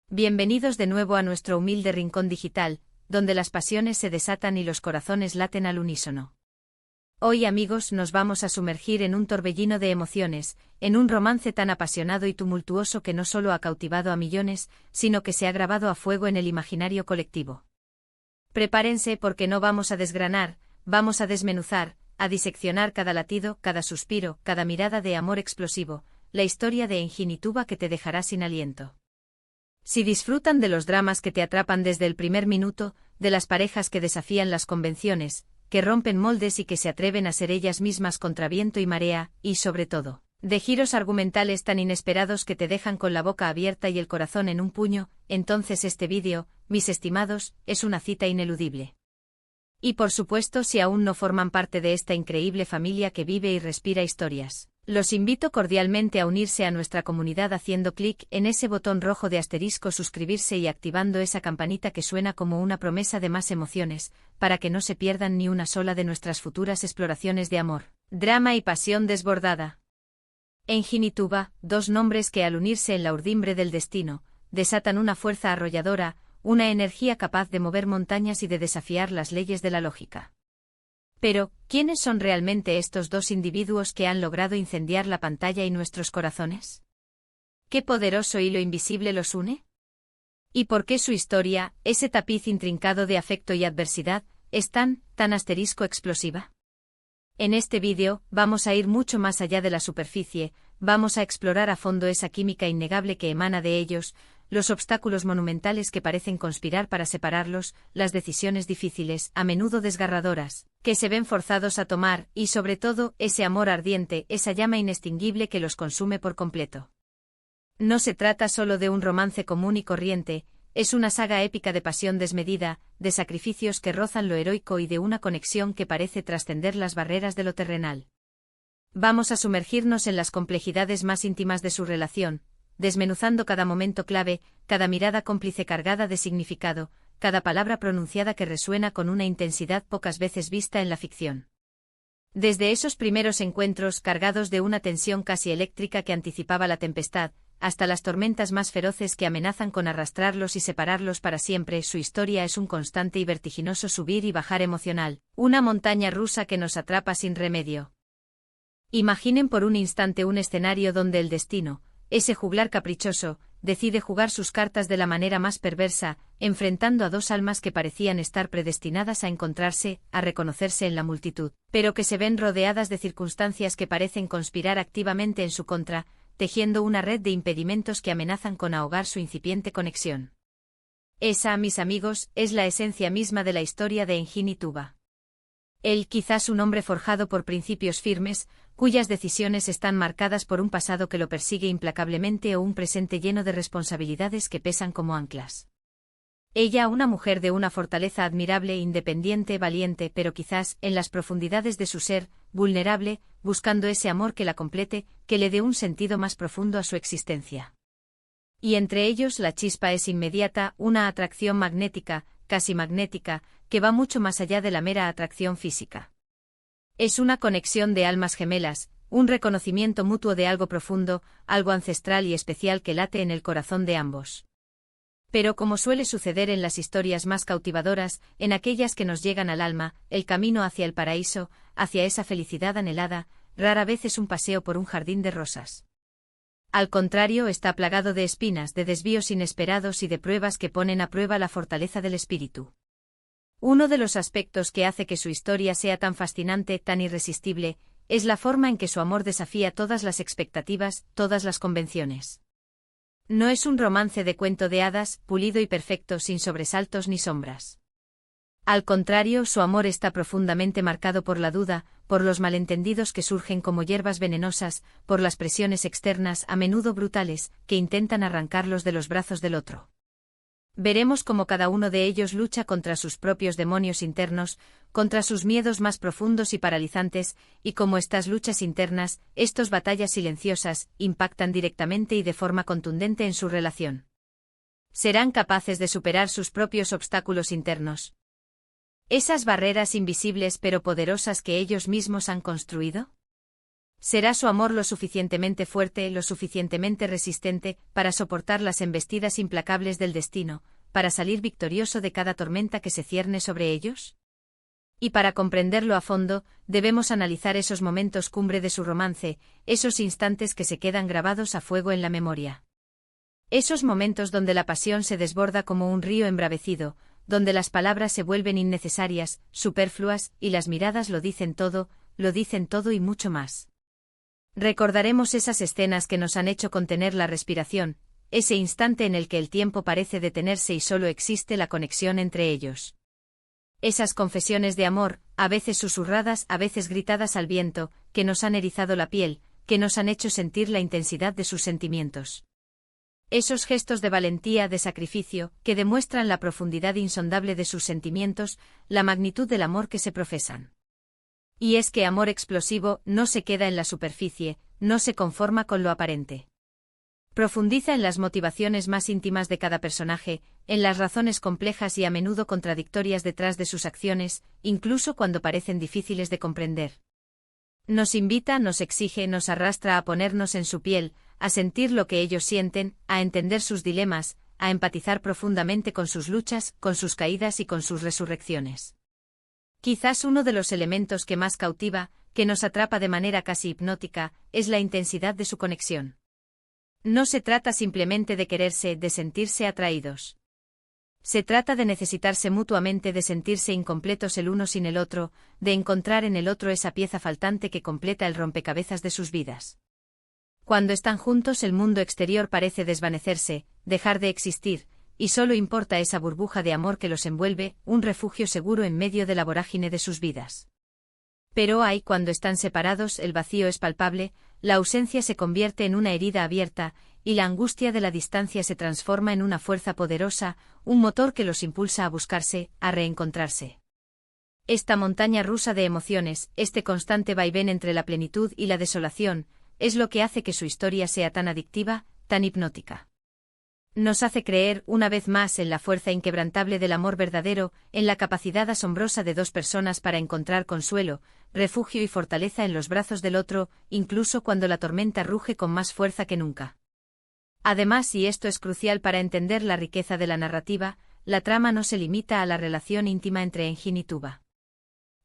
Bienvenidos de nuevo a nuestro humilde rincón digital, donde las pasiones se desatan y los corazones laten al unísono. Hoy, amigos, nos vamos a sumergir en un torbellino de emociones, en un romance tan apasionado y tumultuoso que no solo ha cautivado a millones, sino que se ha grabado a fuego en el imaginario colectivo. Prepárense porque no vamos a desgranar, vamos a desmenuzar, a diseccionar cada latido, cada suspiro, cada mirada de amor explosivo, la historia de Engin y Tuba que te dejará sin aliento. Si disfrutan de los dramas que te atrapan desde el primer minuto, de las parejas que desafían las convenciones, que rompen moldes y que se atreven a ser ellas mismas contra viento y marea, y sobre todo, de giros argumentales tan inesperados que te dejan con la boca abierta y el corazón en un puño, entonces este vídeo, mis estimados, es una cita ineludible. Y por supuesto, si aún no forman parte de esta increíble familia que vive y respira historias, los invito cordialmente a unirse a nuestra comunidad haciendo clic en ese botón rojo de asterisco suscribirse y activando esa campanita que suena como una promesa de más emociones, para que no se pierdan ni una sola de nuestras futuras exploraciones de amor, drama y pasión desbordada. Engin y Tuba, dos nombres que al unirse en la urdimbre del destino, desatan una fuerza arrolladora, una energía capaz de mover montañas y de desafiar las leyes de la lógica. Pero, ¿quiénes son realmente estos dos individuos que han logrado incendiar la pantalla y nuestros corazones? ¿Qué poderoso hilo invisible los une? ¿Y por qué su historia, ese tapiz intrincado de afecto y adversidad, es tan explosiva? En este vídeo, vamos a ir mucho más allá de la superficie, vamos a explorar a fondo esa química innegable que emana de ellos, los obstáculos monumentales que parecen conspirar para separarlos, las decisiones difíciles, a menudo desgarradoras, que se ven forzados a tomar, y sobre todo, ese amor ardiente, esa llama inextinguible que los consume por completo. No se trata solo de un romance común y corriente, es una saga épica de pasión desmedida, de sacrificios que rozan lo heroico y de una conexión que parece trascender las barreras de lo terrenal. Vamos a sumergirnos en las complejidades más íntimas de su relación, desmenuzando cada momento clave, cada mirada cómplice cargada de significado, cada palabra pronunciada que resuena con una intensidad pocas veces vista en la ficción. Desde esos primeros encuentros cargados de una tensión casi eléctrica que anticipaba la tempestad, hasta las tormentas más feroces que amenazan con arrastrarlos y separarlos para siempre, su historia es un constante y vertiginoso subir y bajar emocional, una montaña rusa que nos atrapa sin remedio. Imaginen por un instante un escenario donde el destino, ese juglar caprichoso, decide jugar sus cartas de la manera más perversa, enfrentando a dos almas que parecían estar predestinadas a encontrarse, a reconocerse en la multitud, pero que se ven rodeadas de circunstancias que parecen conspirar activamente en su contra, tejiendo una red de impedimentos que amenazan con ahogar su incipiente conexión. Esa, mis amigos, es la esencia misma de la historia de Engin y Tuba. Él, quizás un hombre forjado por principios firmes, cuyas decisiones están marcadas por un pasado que lo persigue implacablemente o un presente lleno de responsabilidades que pesan como anclas. Ella, una mujer de una fortaleza admirable, independiente, valiente, pero quizás, en las profundidades de su ser, vulnerable, buscando ese amor que la complete, que le dé un sentido más profundo a su existencia. Y entre ellos la chispa es inmediata, una atracción magnética, casi magnética, que va mucho más allá de la mera atracción física. Es una conexión de almas gemelas, un reconocimiento mutuo de algo profundo, algo ancestral y especial que late en el corazón de ambos. Pero como suele suceder en las historias más cautivadoras, en aquellas que nos llegan al alma, el camino hacia el paraíso, hacia esa felicidad anhelada, rara vez es un paseo por un jardín de rosas. Al contrario, está plagado de espinas, de desvíos inesperados y de pruebas que ponen a prueba la fortaleza del espíritu. Uno de los aspectos que hace que su historia sea tan fascinante, tan irresistible, es la forma en que su amor desafía todas las expectativas, todas las convenciones. No es un romance de cuento de hadas, pulido y perfecto sin sobresaltos ni sombras. Al contrario, su amor está profundamente marcado por la duda, por los malentendidos que surgen como hierbas venenosas, por las presiones externas, a menudo brutales, que intentan arrancarlos de los brazos del otro. Veremos cómo cada uno de ellos lucha contra sus propios demonios internos, contra sus miedos más profundos y paralizantes, y cómo estas luchas internas, estas batallas silenciosas, impactan directamente y de forma contundente en su relación. ¿Serán capaces de superar sus propios obstáculos internos? Esas barreras invisibles pero poderosas que ellos mismos han construido. ¿Será su amor lo suficientemente fuerte, lo suficientemente resistente, para soportar las embestidas implacables del destino, para salir victorioso de cada tormenta que se cierne sobre ellos? Y para comprenderlo a fondo, debemos analizar esos momentos cumbre de su romance, esos instantes que se quedan grabados a fuego en la memoria. Esos momentos donde la pasión se desborda como un río embravecido, donde las palabras se vuelven innecesarias, superfluas, y las miradas lo dicen todo y mucho más. Recordaremos esas escenas que nos han hecho contener la respiración, ese instante en el que el tiempo parece detenerse y solo existe la conexión entre ellos. Esas confesiones de amor, a veces susurradas, a veces gritadas al viento, que nos han erizado la piel, que nos han hecho sentir la intensidad de sus sentimientos. Esos gestos de valentía, de sacrificio, que demuestran la profundidad insondable de sus sentimientos, la magnitud del amor que se profesan. Y es que amor explosivo no se queda en la superficie, no se conforma con lo aparente. Profundiza en las motivaciones más íntimas de cada personaje, en las razones complejas y a menudo contradictorias detrás de sus acciones, incluso cuando parecen difíciles de comprender. Nos invita, nos exige, nos arrastra a ponernos en su piel, a sentir lo que ellos sienten, a entender sus dilemas, a empatizar profundamente con sus luchas, con sus caídas y con sus resurrecciones. Quizás uno de los elementos que más cautiva, que nos atrapa de manera casi hipnótica, es la intensidad de su conexión. No se trata simplemente de quererse, de sentirse atraídos. Se trata de necesitarse mutuamente, de sentirse incompletos el uno sin el otro, de encontrar en el otro esa pieza faltante que completa el rompecabezas de sus vidas. Cuando están juntos el mundo exterior parece desvanecerse, dejar de existir, y solo importa esa burbuja de amor que los envuelve, un refugio seguro en medio de la vorágine de sus vidas. Pero cuando están separados, el vacío es palpable, la ausencia se convierte en una herida abierta, y la angustia de la distancia se transforma en una fuerza poderosa, un motor que los impulsa a buscarse, a reencontrarse. Esta montaña rusa de emociones, este constante vaivén entre la plenitud y la desolación, es lo que hace que su historia sea tan adictiva, tan hipnótica. Nos hace creer, una vez más, en la fuerza inquebrantable del amor verdadero, en la capacidad asombrosa de dos personas para encontrar consuelo, refugio y fortaleza en los brazos del otro, incluso cuando la tormenta ruge con más fuerza que nunca. Además, y esto es crucial para entender la riqueza de la narrativa, la trama no se limita a la relación íntima entre Engin y Tuba.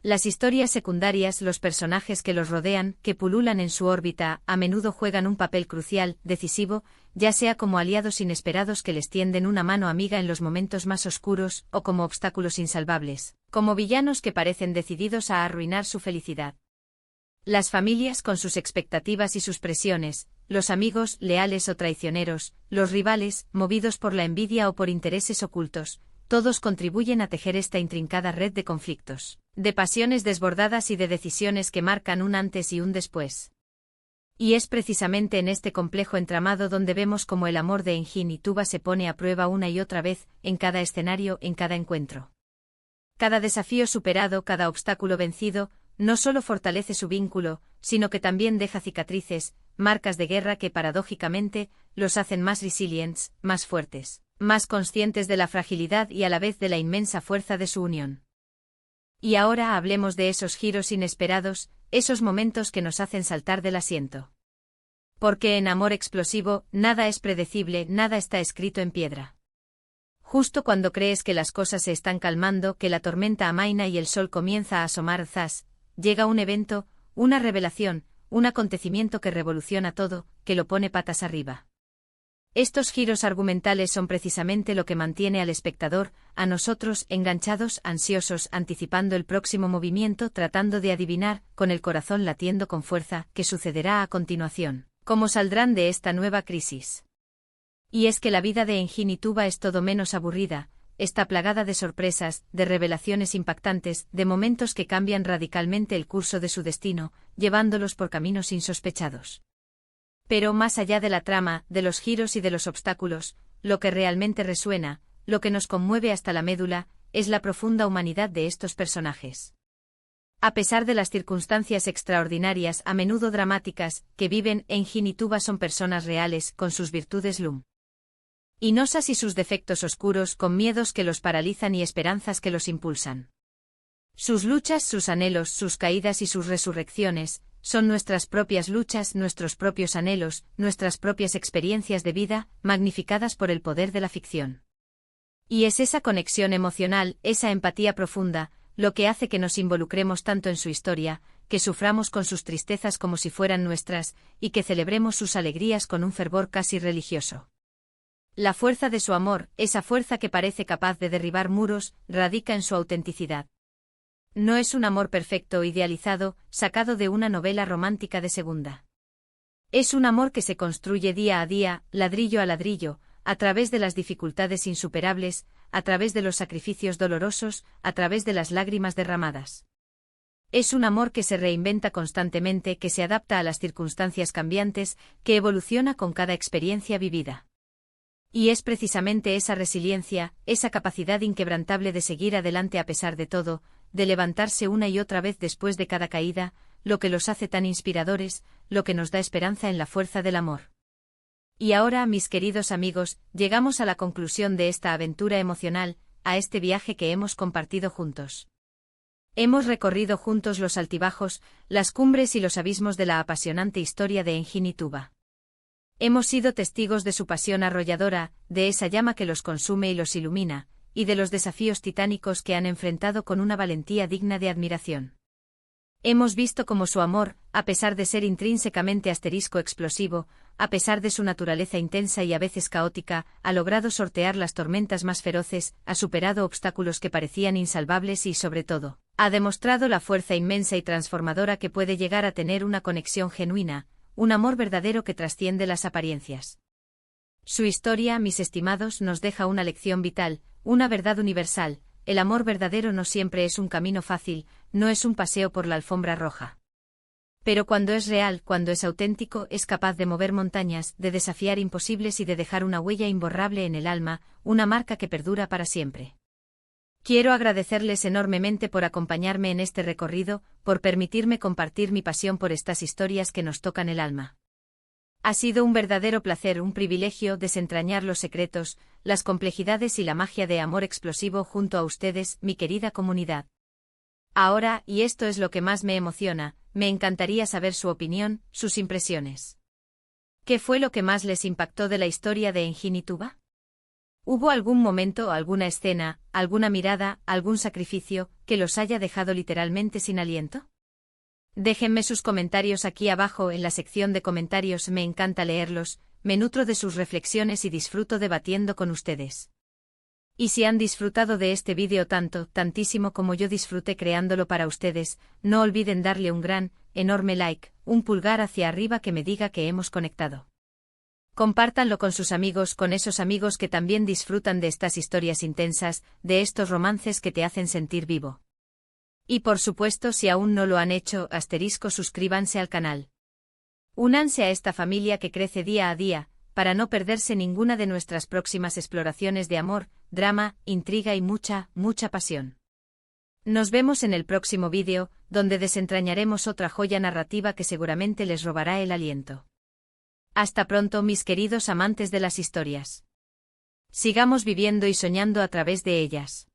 Las historias secundarias, los personajes que los rodean, que pululan en su órbita, a menudo juegan un papel crucial, decisivo, ya sea como aliados inesperados que les tienden una mano amiga en los momentos más oscuros, o como obstáculos insalvables, como villanos que parecen decididos a arruinar su felicidad. Las familias con sus expectativas y sus presiones, los amigos, leales o traicioneros, los rivales, movidos por la envidia o por intereses ocultos, todos contribuyen a tejer esta intrincada red de conflictos, de pasiones desbordadas y de decisiones que marcan un antes y un después. Y es precisamente en este complejo entramado donde vemos cómo el amor de Engin y Tuba se pone a prueba una y otra vez, en cada escenario, en cada encuentro. Cada desafío superado, cada obstáculo vencido, no solo fortalece su vínculo, sino que también deja cicatrices, marcas de guerra que paradójicamente los hacen más resilientes, más fuertes, más conscientes de la fragilidad y a la vez de la inmensa fuerza de su unión. Y ahora hablemos de esos giros inesperados, esos momentos que nos hacen saltar del asiento. Porque en amor explosivo, nada es predecible, nada está escrito en piedra. Justo cuando crees que las cosas se están calmando, que la tormenta amaina y el sol comienza a asomar, llega un evento, una revelación, un acontecimiento que revoluciona todo, que lo pone patas arriba. Estos giros argumentales son precisamente lo que mantiene al espectador, a nosotros, enganchados, ansiosos, anticipando el próximo movimiento, tratando de adivinar, con el corazón latiendo con fuerza, qué sucederá a continuación, cómo saldrán de esta nueva crisis. Y es que la vida de Engin y Tuba es todo menos aburrida, está plagada de sorpresas, de revelaciones impactantes, de momentos que cambian radicalmente el curso de su destino, llevándolos por caminos insospechados. Pero más allá de la trama, de los giros y de los obstáculos, lo que realmente resuena, lo que nos conmueve hasta la médula, es la profunda humanidad de estos personajes. A pesar de las circunstancias extraordinarias, a menudo dramáticas, que viven, Engin y Tuba son personas reales, con sus virtudes luminosas y sus defectos oscuros, con miedos que los paralizan y esperanzas que los impulsan. Sus luchas, sus anhelos, sus caídas y sus resurrecciones, son nuestras propias luchas, nuestros propios anhelos, nuestras propias experiencias de vida, magnificadas por el poder de la ficción. Y es esa conexión emocional, esa empatía profunda, lo que hace que nos involucremos tanto en su historia, que suframos con sus tristezas como si fueran nuestras, y que celebremos sus alegrías con un fervor casi religioso. La fuerza de su amor, esa fuerza que parece capaz de derribar muros, radica en su autenticidad. No es un amor perfecto idealizado, sacado de una novela romántica de segunda. Es un amor que se construye día a día, ladrillo a ladrillo, a través de las dificultades insuperables, a través de los sacrificios dolorosos, a través de las lágrimas derramadas. Es un amor que se reinventa constantemente, que se adapta a las circunstancias cambiantes, que evoluciona con cada experiencia vivida. Y es precisamente esa resiliencia, esa capacidad inquebrantable de seguir adelante a pesar de todo, de levantarse una y otra vez después de cada caída, lo que los hace tan inspiradores, lo que nos da esperanza en la fuerza del amor. Y ahora, mis queridos amigos, llegamos a la conclusión de esta aventura emocional, a este viaje que hemos compartido juntos. Hemos recorrido juntos los altibajos, las cumbres y los abismos de la apasionante historia de Engin y Tuba. Hemos sido testigos de su pasión arrolladora, de esa llama que los consume y los ilumina, y de los desafíos titánicos que han enfrentado con una valentía digna de admiración. Hemos visto cómo su amor, a pesar de ser intrínsecamente explosivo, a pesar de su naturaleza intensa y a veces caótica, ha logrado sortear las tormentas más feroces, ha superado obstáculos que parecían insalvables y, sobre todo, ha demostrado la fuerza inmensa y transformadora que puede llegar a tener una conexión genuina, un amor verdadero que trasciende las apariencias. Su historia, mis estimados, nos deja una lección vital, una verdad universal: el amor verdadero no siempre es un camino fácil, no es un paseo por la alfombra roja. Pero cuando es real, cuando es auténtico, es capaz de mover montañas, de desafiar imposibles y de dejar una huella imborrable en el alma, una marca que perdura para siempre. Quiero agradecerles enormemente por acompañarme en este recorrido, por permitirme compartir mi pasión por estas historias que nos tocan el alma. Ha sido un verdadero placer, un privilegio desentrañar los secretos, las complejidades y la magia de amor explosivo junto a ustedes, mi querida comunidad. Ahora, y esto es lo que más me emociona, me encantaría saber su opinión, sus impresiones. ¿Qué fue lo que más les impactó de la historia de Engin y Tuba? ¿Hubo algún momento, alguna escena, alguna mirada, algún sacrificio, que los haya dejado literalmente sin aliento? Déjenme sus comentarios aquí abajo en la sección de comentarios, me encanta leerlos, me nutro de sus reflexiones y disfruto debatiendo con ustedes. Y si han disfrutado de este vídeo tantísimo como yo disfruté creándolo para ustedes, no olviden darle un gran, enorme like, un pulgar hacia arriba que me diga que hemos conectado. Compártanlo con sus amigos, con esos amigos que también disfrutan de estas historias intensas, de estos romances que te hacen sentir vivo. Y por supuesto, si aún no lo han hecho, suscríbanse al canal. Únanse a esta familia que crece día a día, para no perderse ninguna de nuestras próximas exploraciones de amor, drama, intriga y mucha pasión. Nos vemos en el próximo vídeo, donde desentrañaremos otra joya narrativa que seguramente les robará el aliento. Hasta pronto, mis queridos amantes de las historias. Sigamos viviendo y soñando a través de ellas.